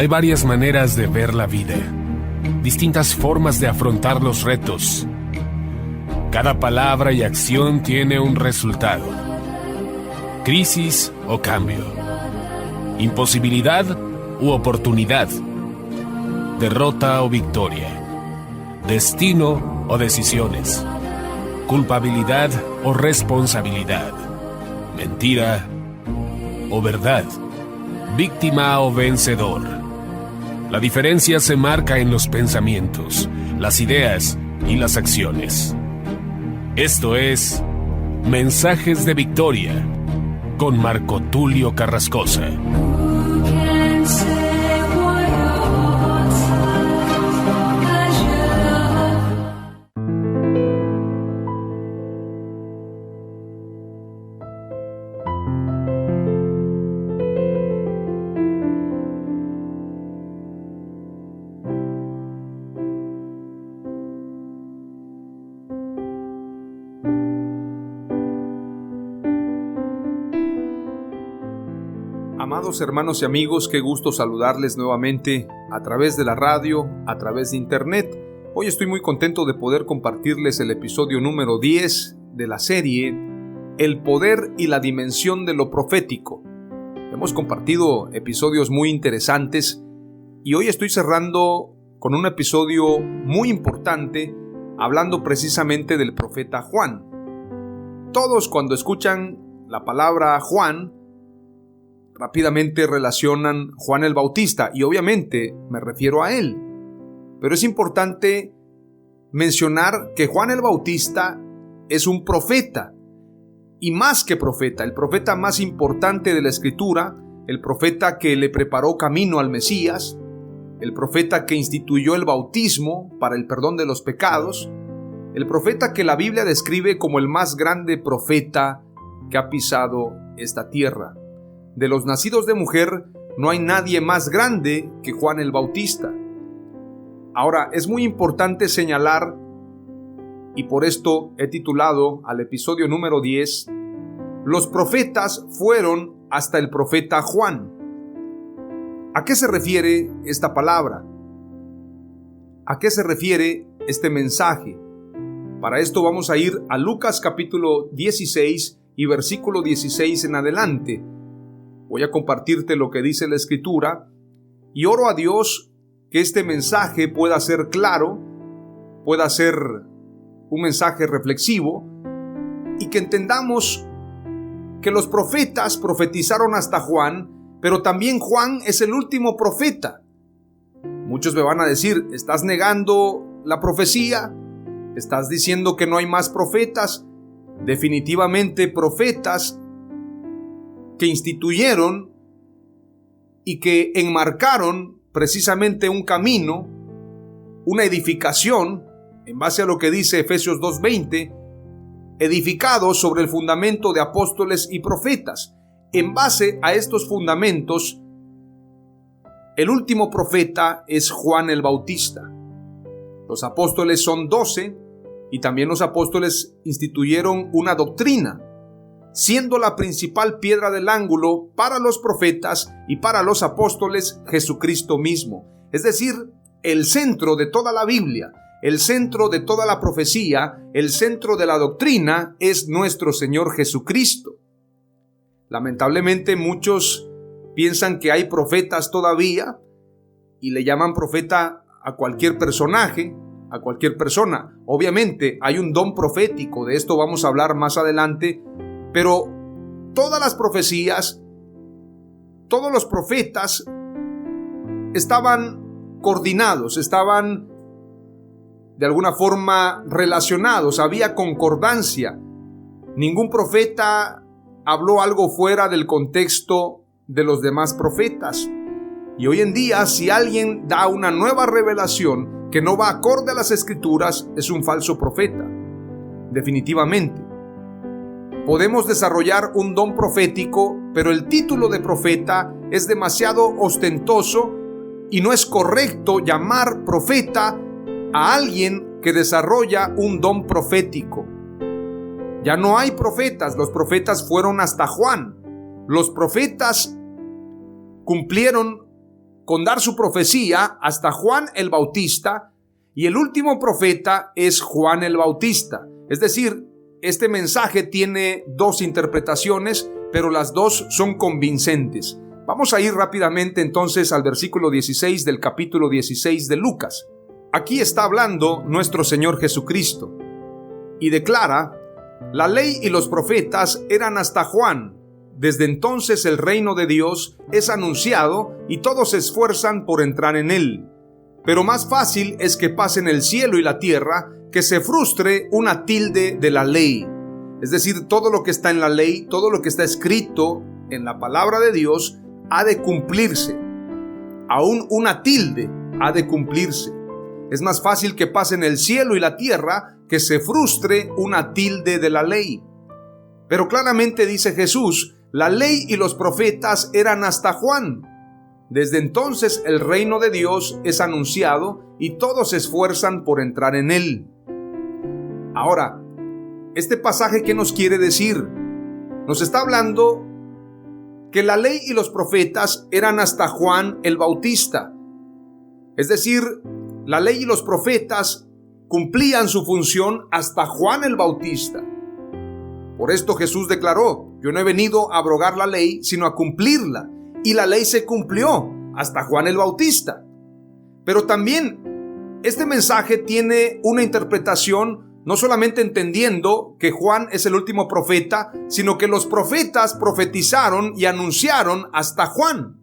Hay varias maneras de ver la vida, distintas formas de afrontar los retos. Cada palabra y acción tiene un resultado. Crisis o cambio. Imposibilidad u oportunidad. Derrota o victoria. Destino o decisiones. Culpabilidad o responsabilidad. Mentira o verdad. Víctima o vencedor. La diferencia se marca en los pensamientos, las ideas y las acciones. Esto es Mensajes de Victoria con Marco Tulio Carrascosa. Amados hermanos y amigos, qué gusto saludarles nuevamente a través de la radio, a través de internet. Hoy estoy muy contento de poder compartirles el episodio número 10 de la serie El poder y la dimensión de lo profético. Hemos compartido episodios muy interesantes y hoy estoy cerrando con un episodio muy importante hablando precisamente del profeta Juan. Todos cuando escuchan la palabra Juan rápidamente relacionan Juan el Bautista y obviamente me refiero a él. Pero es importante mencionar que Juan el Bautista es un profeta y más que profeta, el profeta más importante de la Escritura, el profeta que le preparó camino al Mesías, el profeta que instituyó el bautismo para el perdón de los pecados, el profeta que la Biblia describe como el más grande profeta que ha pisado esta tierra. De los nacidos de mujer, no hay nadie más grande que Juan el Bautista. Ahora, es muy importante señalar, y por esto he titulado al episodio número 10, Los profetas fueron hasta el profeta Juan. ¿A qué se refiere esta palabra? ¿A qué se refiere este mensaje? Para esto vamos a ir a Lucas capítulo 16 y versículo 16 en adelante. Voy a compartirte lo que dice la Escritura y oro a Dios que este mensaje pueda ser claro, pueda ser un mensaje reflexivo y que entendamos que los profetas profetizaron hasta Juan, pero también Juan es el último profeta. Muchos me van a decir, ¿estás negando la profecía? ¿Estás diciendo que no hay más profetas? Definitivamente profetas que instituyeron y que enmarcaron precisamente un camino, una edificación, en base a lo que dice Efesios 2:20, edificado sobre el fundamento de apóstoles y profetas. En base a estos fundamentos, el último profeta es Juan el Bautista. Los apóstoles son 12 y también los apóstoles instituyeron una doctrina, siendo la principal piedra del ángulo para los profetas y para los apóstoles Jesucristo mismo. Es decir, el centro de toda la Biblia, el centro de toda la profecía, el centro de la doctrina es nuestro Señor Jesucristo. Lamentablemente muchos piensan que hay profetas todavía y le llaman profeta a cualquier personaje, a cualquier persona. Obviamente hay un don profético, de esto vamos a hablar más adelante. Pero todas las profecías, todos los profetas estaban coordinados, estaban de alguna forma relacionados, había concordancia. Ningún profeta habló algo fuera del contexto de los demás profetas. Y hoy en día, si alguien da una nueva revelación que no va acorde a las Escrituras, es un falso profeta, definitivamente. Podemos desarrollar un don profético, pero el título de profeta es demasiado ostentoso y no es correcto llamar profeta a alguien que desarrolla un don profético. Ya no hay profetas, los profetas fueron hasta Juan. Los profetas cumplieron con dar su profecía hasta Juan el Bautista, y el último profeta es Juan el Bautista. Es decir, este mensaje tiene dos interpretaciones, pero las dos son convincentes. Vamos a ir rápidamente entonces al versículo 16 del capítulo 16 de Lucas. Aquí está hablando nuestro Señor Jesucristo y declara: la ley y los profetas eran hasta Juan. Desde entonces el reino de Dios es anunciado y todos se esfuerzan por entrar en él. Pero más fácil es que pasen el cielo y la tierra que se frustre una tilde de la ley. Es decir, todo lo que está en la ley, todo lo que está escrito en la palabra de Dios ha de cumplirse. Aún una tilde ha de cumplirse. Es más fácil que pasen el cielo y la tierra que se frustre una tilde de la ley. Pero claramente dice Jesús: la ley y los profetas eran hasta Juan. Desde entonces el reino de Dios es anunciado y todos se esfuerzan por entrar en él. Ahora, este pasaje, ¿qué nos quiere decir? Nos está hablando que la ley y los profetas eran hasta Juan el Bautista. Es decir, la ley y los profetas cumplían su función hasta Juan el Bautista. Por esto Jesús declaró: yo no he venido a abrogar la ley, sino a cumplirla. Y la ley se cumplió hasta Juan el Bautista. Pero también este mensaje tiene una interpretación, no solamente entendiendo que Juan es el último profeta, sino que los profetas profetizaron y anunciaron hasta Juan.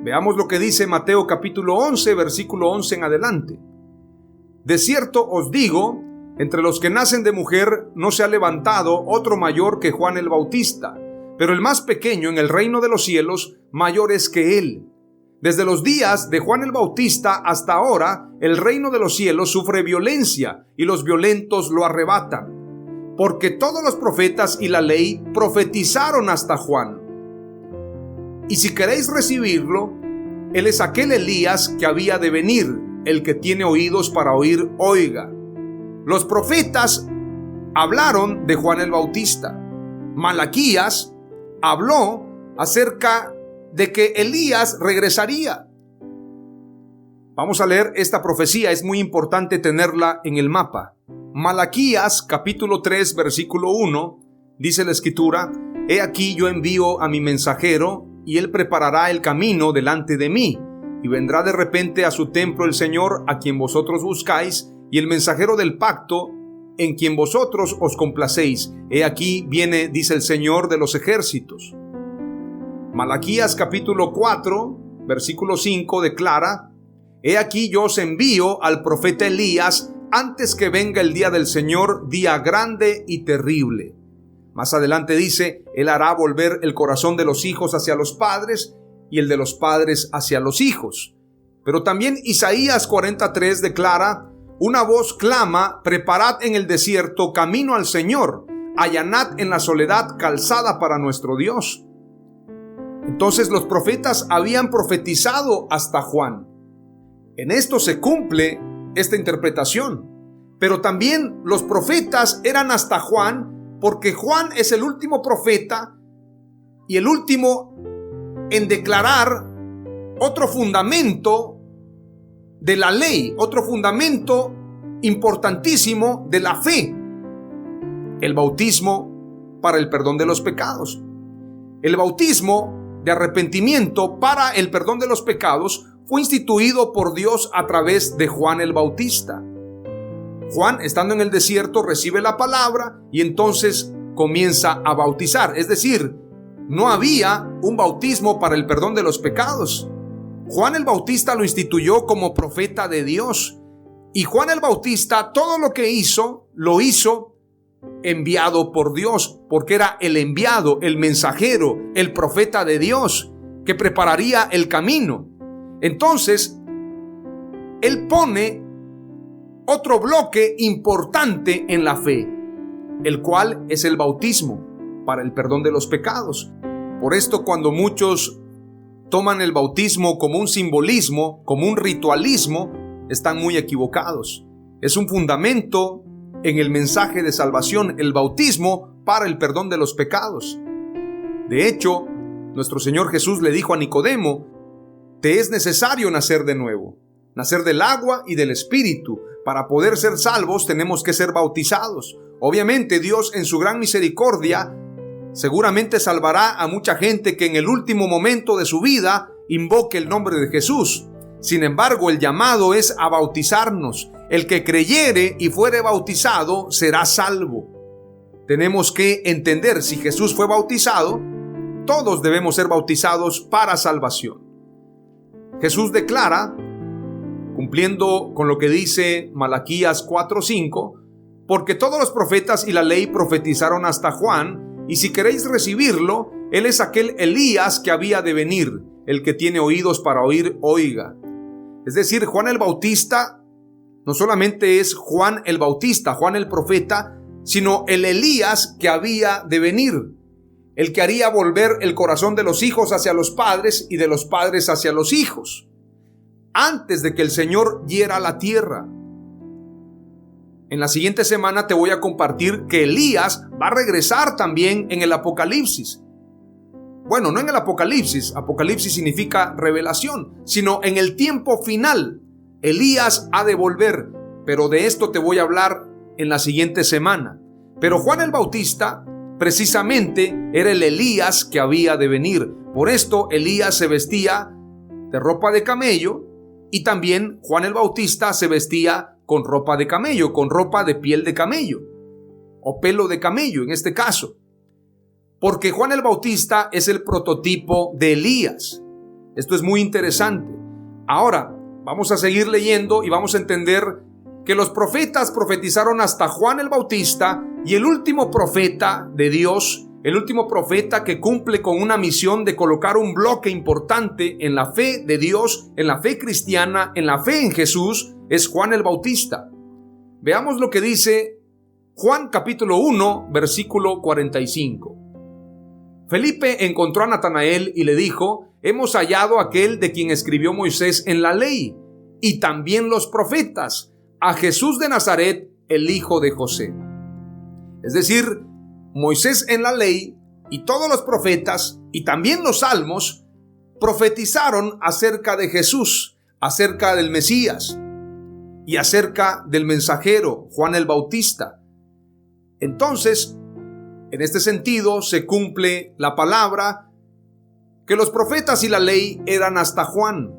Veamos lo que dice Mateo capítulo 11, versículo 11 en adelante. De cierto os digo, entre los que nacen de mujer no se ha levantado otro mayor que Juan el Bautista, pero el más pequeño en el reino de los cielos mayor es que él. Desde los días de Juan el Bautista hasta ahora, el reino de los cielos sufre violencia y los violentos lo arrebatan. Porque todos los profetas y la ley profetizaron hasta Juan. Y si queréis recibirlo, él es aquel Elías que había de venir. El que tiene oídos para oír, oiga. Los profetas hablaron de Juan el Bautista. Malaquías habló acerca de que Elías regresaría. Vamos a leer esta profecía, es muy importante tenerla en el mapa. Malaquías capítulo 3 versículo 1, dice la escritura: he aquí yo envío a mi mensajero, y él preparará el camino delante de mí, y vendrá de repente a su templo el Señor, a quien vosotros buscáis, y el mensajero del pacto, en quien vosotros os complacéis. He aquí viene, dice el Señor de los ejércitos. Malaquías capítulo 4, versículo 5 declara: he aquí yo os envío al profeta Elías antes que venga el día del Señor, día grande y terrible. Más adelante dice: él hará volver el corazón de los hijos hacia los padres y el de los padres hacia los hijos. Pero también Isaías 43 declara: una voz clama, preparad en el desierto camino al Señor, allanad en la soledad calzada para nuestro Dios. Entonces los profetas habían profetizado hasta Juan. En esto se cumple esta interpretación. Pero también los profetas eran hasta Juan, porque Juan es el último profeta y el último en declarar otro fundamento de la ley, otro fundamento importantísimo de la fe: el bautismo para el perdón de los pecados. El bautismo de arrepentimiento para el perdón de los pecados fue instituido por Dios a través de Juan el Bautista. Juan, estando en el desierto, recibe la palabra y entonces comienza a bautizar. Es decir, no había un bautismo para el perdón de los pecados. Juan el Bautista lo instituyó como profeta de Dios. Y Juan el Bautista, todo lo que hizo, lo hizo enviado por Dios, porque era el enviado, el mensajero, el profeta de Dios, que prepararía el camino. Entonces, él pone otro bloque importante en la fe, el cual es el bautismo para el perdón de los pecados. Por esto, cuando muchos toman el bautismo como un simbolismo, como un ritualismo, están muy equivocados. Es un fundamento en el mensaje de salvación, el bautismo para el perdón de los pecados. De hecho, nuestro Señor Jesús le dijo a Nicodemo: te es necesario nacer de nuevo, nacer del agua y del Espíritu. Para poder ser salvos tenemos que ser bautizados. Obviamente Dios en su gran misericordia seguramente salvará a mucha gente que en el último momento de su vida invoque el nombre de Jesús. Sin embargo, el llamado es a bautizarnos. El que creyere y fuere bautizado será salvo. Tenemos que entender, si Jesús fue bautizado, todos debemos ser bautizados para salvación. Jesús declara, cumpliendo con lo que dice Malaquías 4:5, porque todos los profetas y la ley profetizaron hasta Juan, y si queréis recibirlo, él es aquel Elías que había de venir. El que tiene oídos para oír, oiga. Es decir, Juan el Bautista no solamente es Juan el Bautista, Juan el profeta, sino el Elías que había de venir, el que haría volver el corazón de los hijos hacia los padres y de los padres hacia los hijos, antes de que el Señor hiera la tierra. En la siguiente semana te voy a compartir que Elías va a regresar también en el Apocalipsis. Bueno, no en el Apocalipsis, Apocalipsis significa revelación, sino en el tiempo final. Elías ha de volver, pero de esto te voy a hablar en la siguiente semana. Pero Juan el Bautista precisamente era el Elías que había de venir. Por esto Elías se vestía de ropa de camello y también Juan el Bautista se vestía con ropa de camello, con ropa de piel de camello o pelo de camello en este caso. Porque Juan el Bautista es el prototipo de Elías. Esto es muy interesante. Ahora, vamos a seguir leyendo y vamos a entender que los profetas profetizaron hasta Juan el Bautista, y el último profeta de Dios, el último profeta que cumple con una misión de colocar un bloque importante en la fe de Dios, en la fe cristiana, en la fe en Jesús, es Juan el Bautista. Veamos lo que dice Juan capítulo 1, versículo 45. Felipe encontró a Natanael y le dijo: hemos hallado a aquel de quien escribió Moisés en la ley y también los profetas, a Jesús de Nazaret, el hijo de José. Es decir, Moisés en la ley y todos los profetas y también los salmos profetizaron acerca de Jesús, acerca del Mesías y acerca del mensajero Juan el Bautista. Entonces, en este sentido se cumple la palabra que los profetas y la ley eran hasta Juan.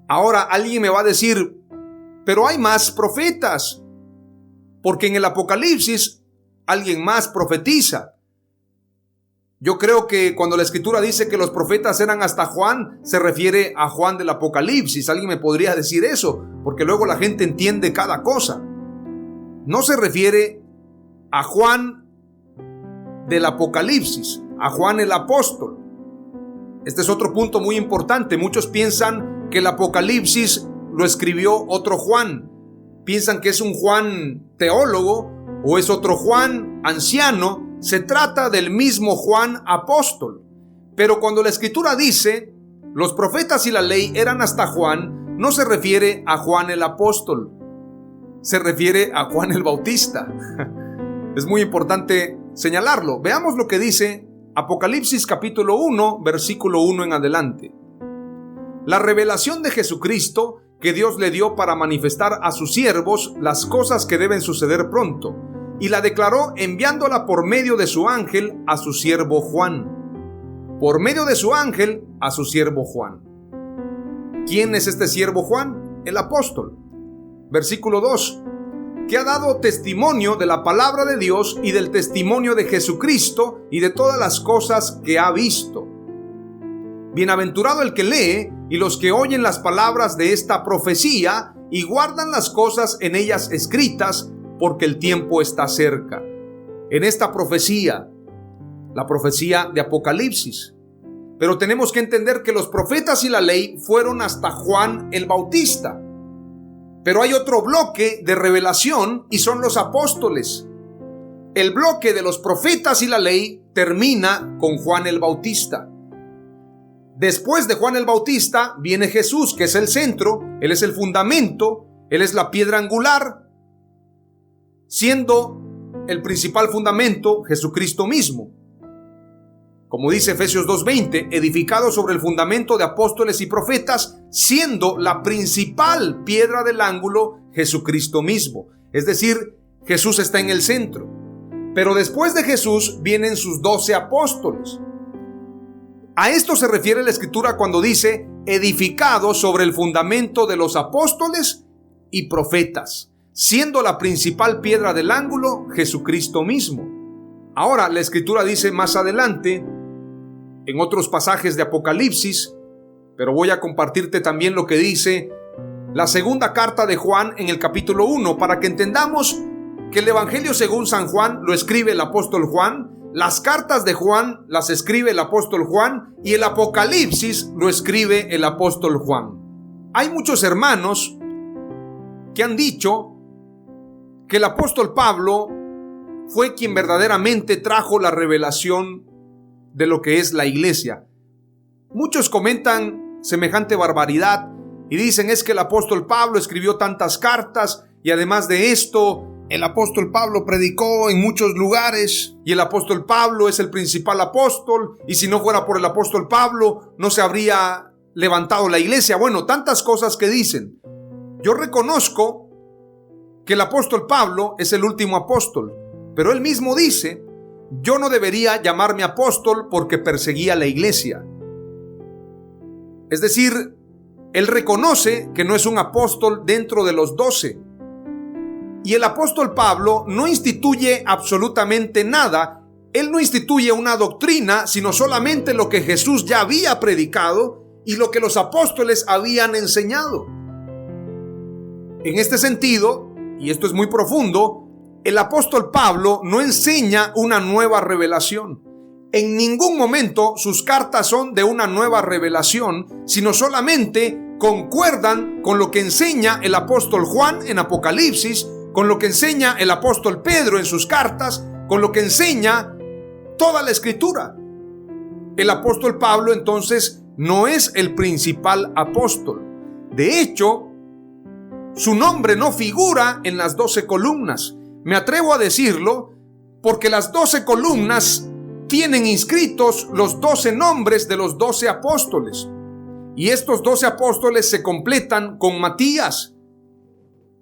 Ahora alguien me va a decir: pero hay más profetas, porque en el Apocalipsis alguien más profetiza. Yo creo que cuando la Escritura dice que los profetas eran hasta Juan, se refiere a Juan del Apocalipsis. Alguien me podría decir eso, porque luego la gente entiende cada cosa. No se refiere a Juan del Apocalipsis, a Juan el apóstol. Este es otro punto muy importante. Muchos piensan que el Apocalipsis lo escribió otro Juan. Piensan que es un Juan teólogo o es otro Juan anciano. Se trata del mismo Juan apóstol. Pero cuando la Escritura dice los profetas y la ley eran hasta Juan, no se refiere a Juan el apóstol, se refiere a Juan el Bautista. Es muy importante señalarlo. Veamos lo que dice Apocalipsis capítulo 1, versículo 1 en adelante. La revelación de Jesucristo que Dios le dio para manifestar a sus siervos las cosas que deben suceder pronto, y la declaró enviándola por medio de su ángel a su siervo Juan. Por medio de su ángel a su siervo Juan. ¿Quién es este siervo Juan? El apóstol. Versículo 2. Que ha dado testimonio de la palabra de Dios y del testimonio de Jesucristo y de todas las cosas que ha visto. Bienaventurado el que lee y los que oyen las palabras de esta profecía y guardan las cosas en ellas escritas, porque el tiempo está cerca. En esta profecía, la profecía de Apocalipsis. Pero tenemos que entender que los profetas y la ley fueron hasta Juan el Bautista. Pero hay otro bloque de revelación y son los apóstoles. El bloque de los profetas y la ley termina con Juan el Bautista. Después de Juan el Bautista viene Jesús, que es el centro, Él es el fundamento, Él es la piedra angular, siendo el principal fundamento Jesucristo mismo. como dice Efesios 2:20, edificado sobre el fundamento de apóstoles y profetas, siendo la principal piedra del ángulo Jesucristo mismo. Es decir, Jesús está en el centro. Pero después de Jesús vienen sus 12 apóstoles. A esto se refiere la Escritura cuando dice edificado sobre el fundamento de los apóstoles y profetas, siendo la principal piedra del ángulo Jesucristo mismo. Ahora la Escritura dice más adelante, en otros pasajes de Apocalipsis, pero voy a compartirte también lo que dice la segunda carta de Juan en el capítulo 1, para que entendamos que el Evangelio según San Juan lo escribe el apóstol Juan, las cartas de Juan las escribe el apóstol Juan y el Apocalipsis lo escribe el apóstol Juan. Hay muchos hermanos que han dicho que el apóstol Pablo fue quien verdaderamente trajo la revelación de lo que es la iglesia. Muchos comentan semejante barbaridad y dicen es que el apóstol Pablo escribió tantas cartas y además de esto el apóstol Pablo predicó en muchos lugares y el apóstol Pablo es el principal apóstol y si no fuera por el apóstol Pablo no se habría levantado la iglesia. Bueno, tantas cosas que dicen. Yo reconozco que el apóstol Pablo es el último apóstol, pero él mismo dice, yo no debería llamarme apóstol porque perseguía la iglesia. Es decir, él reconoce que no es un apóstol dentro de los 12. Y el apóstol Pablo no instituye absolutamente nada. Él no instituye una doctrina, sino solamente lo que Jesús ya había predicado y lo que los apóstoles habían enseñado. En este sentido, y esto es muy profundo, el apóstol Pablo no enseña una nueva revelación. En ningún momento sus cartas son de una nueva revelación, sino solamente concuerdan con lo que enseña el apóstol Juan en Apocalipsis, con lo que enseña el apóstol Pedro en sus cartas, con lo que enseña toda la Escritura. El apóstol Pablo entonces no es el principal apóstol. De hecho, su nombre no figura en las 12 columnas. Me atrevo a decirlo porque las 12 columnas tienen inscritos los 12 nombres de los 12 apóstoles. Y estos 12 apóstoles se completan con Matías.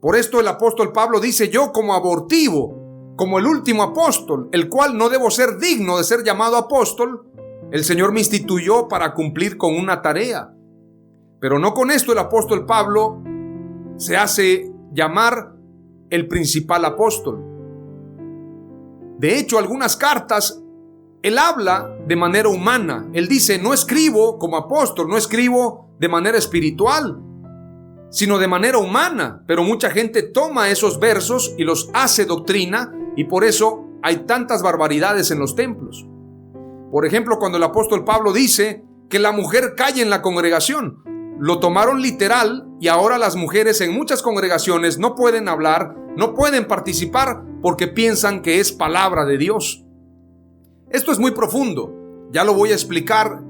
Por esto el apóstol Pablo dice, yo como abortivo, como el último apóstol, el cual no debo ser digno de ser llamado apóstol, el Señor me instituyó para cumplir con una tarea. Pero no con esto el apóstol Pablo se hace llamar el principal apóstol. De hecho, algunas cartas él habla de manera humana. Él dice, no escribo como apóstol, no escribo de manera espiritual, sino de manera humana. Pero mucha gente toma esos versos y los hace doctrina y por eso hay tantas barbaridades en los templos. Por ejemplo, cuando el apóstol Pablo dice que la mujer calle en la congregación, lo tomaron literal y ahora las mujeres en muchas congregaciones no pueden hablar, no pueden participar porque piensan que es palabra de Dios. Esto es muy profundo, ya lo voy a explicar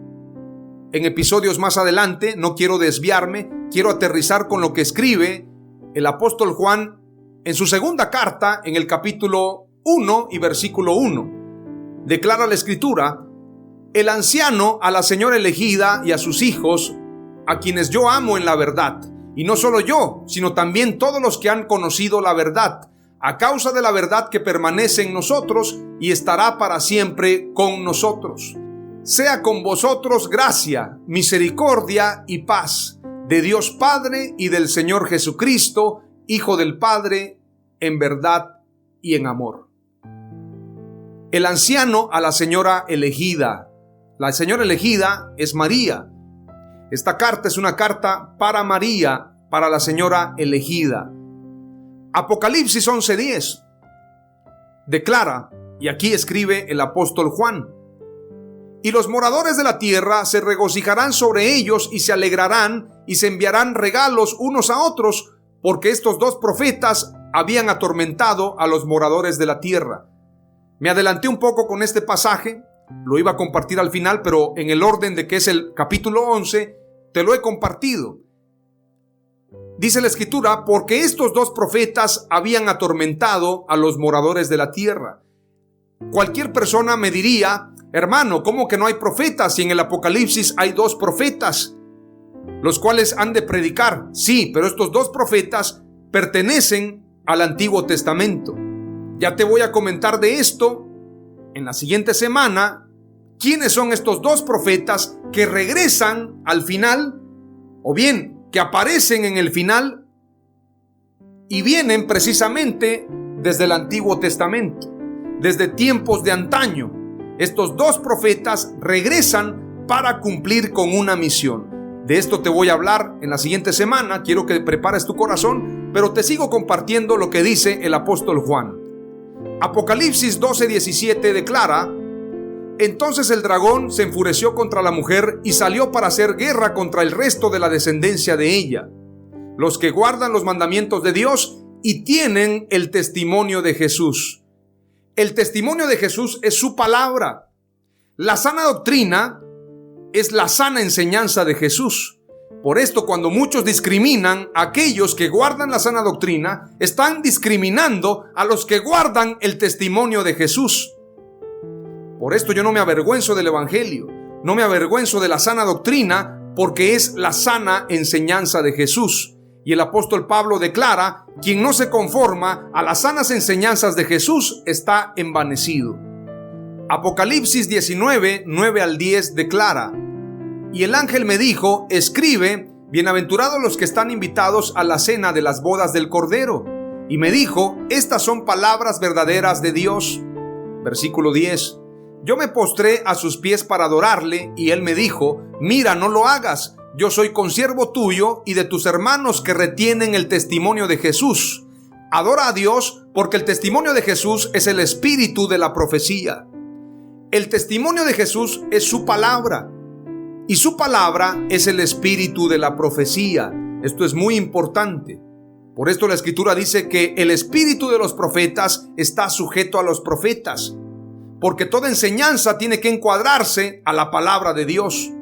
en episodios más adelante, no quiero desviarme, quiero aterrizar con lo que escribe el apóstol Juan en su segunda carta, en el capítulo 1 y versículo 1. Declara la Escritura, el anciano a la señora elegida y a sus hijos, a quienes yo amo en la verdad, y no solo yo, sino también todos los que han conocido la verdad, a causa de la verdad que permanece en nosotros y estará para siempre con nosotros. Sea con vosotros gracia, misericordia y paz de Dios Padre y del Señor Jesucristo, Hijo del Padre, en verdad y en amor. El anciano a la señora elegida. La señora elegida es María. Esta carta es una carta para María, para la señora elegida. Apocalipsis 11:10 declara, y aquí escribe el apóstol Juan, y los moradores de la tierra se regocijarán sobre ellos y se alegrarán y se enviarán regalos unos a otros, porque estos dos profetas habían atormentado a los moradores de la tierra. Me adelanté un poco con este pasaje, lo iba a compartir al final, pero en el orden de que es el capítulo 11, te lo he compartido. Dice la Escritura, porque estos dos profetas habían atormentado a los moradores de la tierra. Cualquier persona me diría, Hermano, ¿cómo que no hay profetas? Si en el Apocalipsis hay 2 profetas, los cuales han de predicar. Sí, pero estos 2 profetas pertenecen al Antiguo Testamento. Ya te voy a comentar de esto en la siguiente semana. ¿Quiénes son estos 2 profetas que regresan al final? O bien, que aparecen en el final y vienen precisamente desde el Antiguo Testamento, desde tiempos de antaño. Estos 2 profetas regresan para cumplir con una misión. De esto te voy a hablar en la siguiente semana. Quiero que prepares tu corazón, pero te sigo compartiendo lo que dice el apóstol Juan. Apocalipsis 12:17 declara: entonces el dragón se enfureció contra la mujer y salió para hacer guerra contra el resto de la descendencia de ella, los que guardan los mandamientos de Dios y tienen el testimonio de Jesús. El testimonio de Jesús es su palabra. La sana doctrina es la sana enseñanza de Jesús. Por esto, cuando muchos discriminan a aquellos que guardan la sana doctrina, están discriminando a los que guardan el testimonio de Jesús. Por esto yo no me avergüenzo del evangelio, no me avergüenzo de la sana doctrina, porque es la sana enseñanza de Jesús. Y el apóstol Pablo declara: quien no se conforma a las sanas enseñanzas de Jesús está envanecido. Apocalipsis 19, 9 al 10 declara: y el ángel me dijo: escribe, bienaventurados los que están invitados a la cena de las bodas del Cordero. Y me dijo: estas son palabras verdaderas de Dios. Versículo 10. Yo me postré a sus pies para adorarle, y él me dijo: mira, no lo hagas. Yo soy consiervo tuyo y de tus hermanos que retienen el testimonio de Jesús. Adora a Dios, porque el testimonio de Jesús es el espíritu de la profecía. El testimonio de Jesús es su palabra, y su palabra es el espíritu de la profecía. Esto es muy importante. Por esto la Escritura dice que el espíritu de los profetas está sujeto a los profetas, porque toda enseñanza tiene que encuadrarse a la palabra de Dios.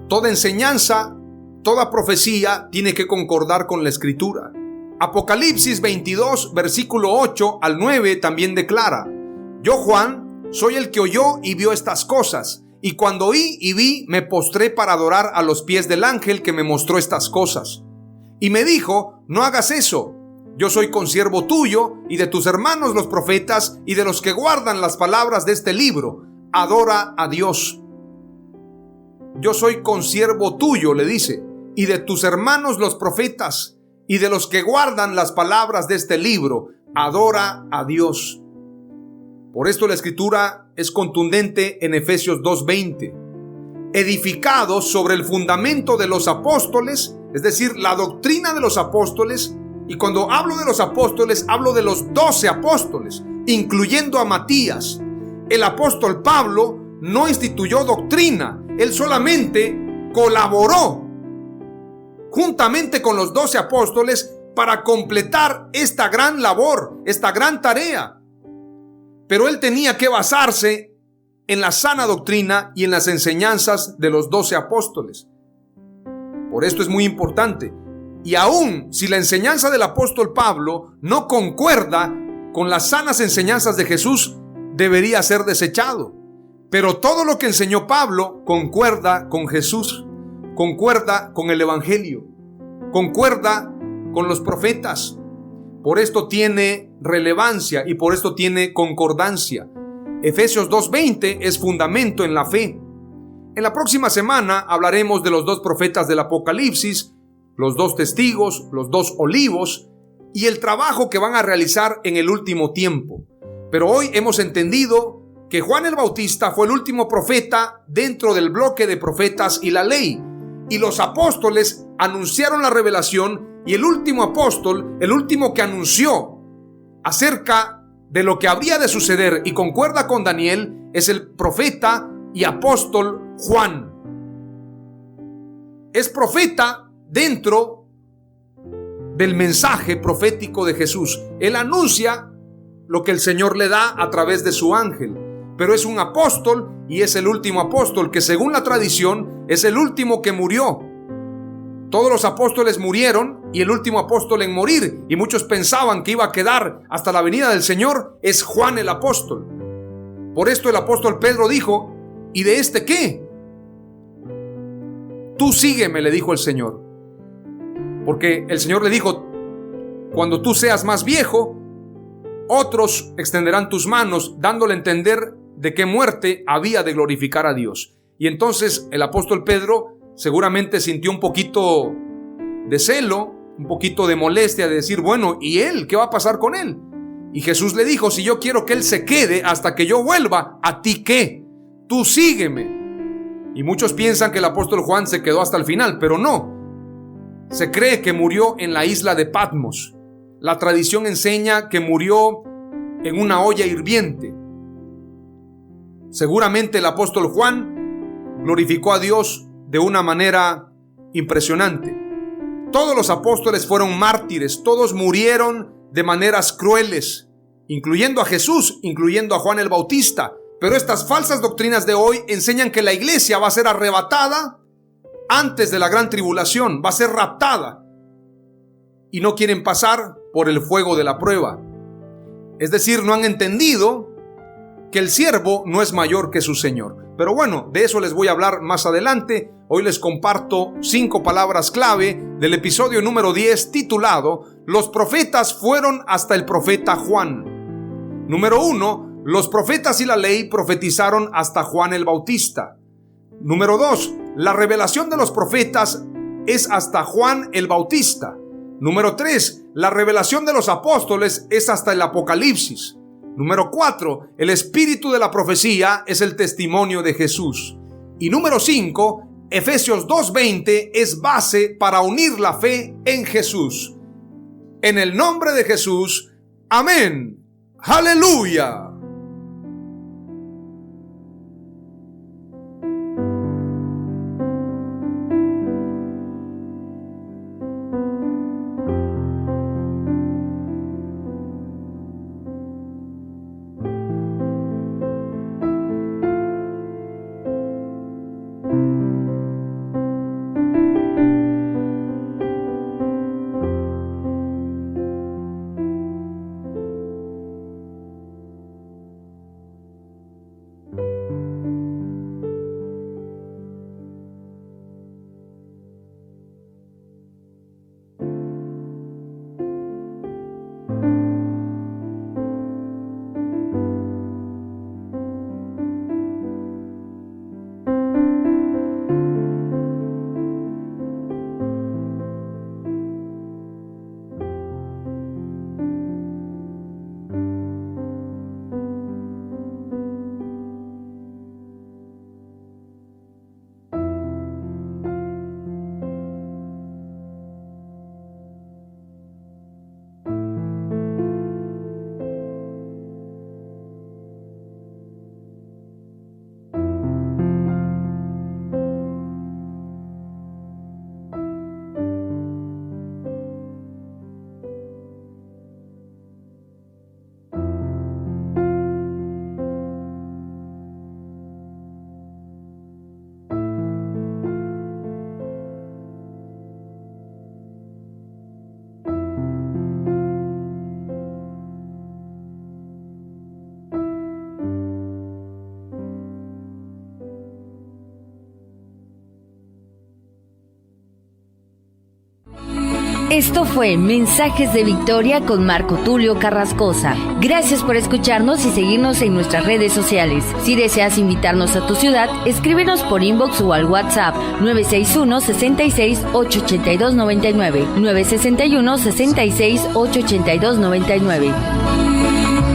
Toda enseñanza, toda profecía tiene que concordar con la Escritura. Apocalipsis 22, versículo 8 al 9 también declara: yo, Juan, soy el que oyó y vio estas cosas, y cuando oí y vi, me postré para adorar a los pies del ángel que me mostró estas cosas. Y me dijo: no hagas eso. Yo soy consiervo tuyo y de tus hermanos los profetas y de los que guardan las palabras de este libro. Adora a Dios. Yo soy consiervo tuyo, le dice, y de tus hermanos los profetas y de los que guardan las palabras de este libro. Adora a Dios. Por esto la Escritura es contundente en Efesios 2:20. Edificados sobre el fundamento de los apóstoles, es decir, la doctrina de los apóstoles. Y cuando hablo de los apóstoles, hablo de los 12 apóstoles, incluyendo a Matías. El apóstol Pablo no instituyó doctrina, él solamente colaboró juntamente con los 12 apóstoles para completar esta gran labor, esta gran tarea. Pero él tenía que basarse en la sana doctrina y en las enseñanzas de los 12 apóstoles. Por esto es muy importante. Y aún si la enseñanza del apóstol Pablo no concuerda con las sanas enseñanzas de Jesús, debería ser desechado. Pero todo lo que enseñó Pablo concuerda con Jesús, concuerda con el evangelio, concuerda con los profetas. Por esto tiene relevancia y por esto tiene concordancia. Efesios 2:20 es fundamento en la fe. En la próxima semana hablaremos de los 2 profetas del Apocalipsis, los 2 testigos, los 2 olivos y el trabajo que van a realizar en el último tiempo. Pero hoy hemos entendido que Juan el Bautista fue el último profeta dentro del bloque de profetas y la ley. Y los apóstoles anunciaron la revelación, y el último apóstol, el último que anunció acerca de lo que habría de suceder y concuerda con Daniel, es el profeta y apóstol Juan. Es profeta dentro del mensaje profético de Jesús. Él anuncia lo que el Señor le da a través de su ángel, pero es un apóstol y es el último apóstol que, según la tradición, es el último que murió. Todos los apóstoles murieron y el último apóstol en morir, y muchos pensaban que iba a quedar hasta la venida del Señor, es Juan el apóstol. Por esto el apóstol Pedro dijo: ¿y de este qué? Tú sígueme, le dijo el Señor. Porque el Señor le dijo: cuando tú seas más viejo, otros extenderán tus manos, dándole a entender de qué muerte había de glorificar a Dios. Y entonces el apóstol Pedro seguramente sintió un poquito de celo, un poquito de molestia, de decir: bueno, ¿y él? ¿Qué va a pasar con él? Y Jesús le dijo: si yo quiero que él se quede hasta que yo vuelva, ¿a ti qué? Tú sígueme. Y muchos piensan que el apóstol Juan se quedó hasta el final, pero no. Se cree que murió en la isla de Patmos. La tradición enseña que murió en una olla hirviente. Seguramente el apóstol Juan glorificó a Dios de una manera impresionante. Todos los apóstoles fueron mártires, todos murieron de maneras crueles, incluyendo a Jesús, incluyendo a Juan el Bautista. Pero estas falsas doctrinas de hoy enseñan que la iglesia va a ser arrebatada antes de la gran tribulación, va a ser raptada, y no quieren pasar por el fuego de la prueba. Es decir, no han entendido que el siervo no es mayor que su Señor. Pero bueno, de eso les voy a hablar más adelante. Hoy les comparto 5 palabras clave del episodio número 10, titulado Los profetas fueron hasta el profeta Juan. Número 1, los profetas y la ley profetizaron hasta Juan el Bautista. Número 2, la revelación de los profetas es hasta Juan el Bautista. Número 3, la revelación de los apóstoles es hasta el Apocalipsis. Número 4, el espíritu de la profecía es el testimonio de Jesús. Y número 5, Efesios 2:20 es base para unir la fe en Jesús. En el nombre de Jesús, amén. ¡Aleluya! Esto fue Mensajes de Victoria con Marco Tulio Carrascosa. Gracias por escucharnos y seguirnos en nuestras redes sociales. Si deseas invitarnos a tu ciudad, escríbenos por inbox o al WhatsApp 961-66-882-99, 961-66-882-99.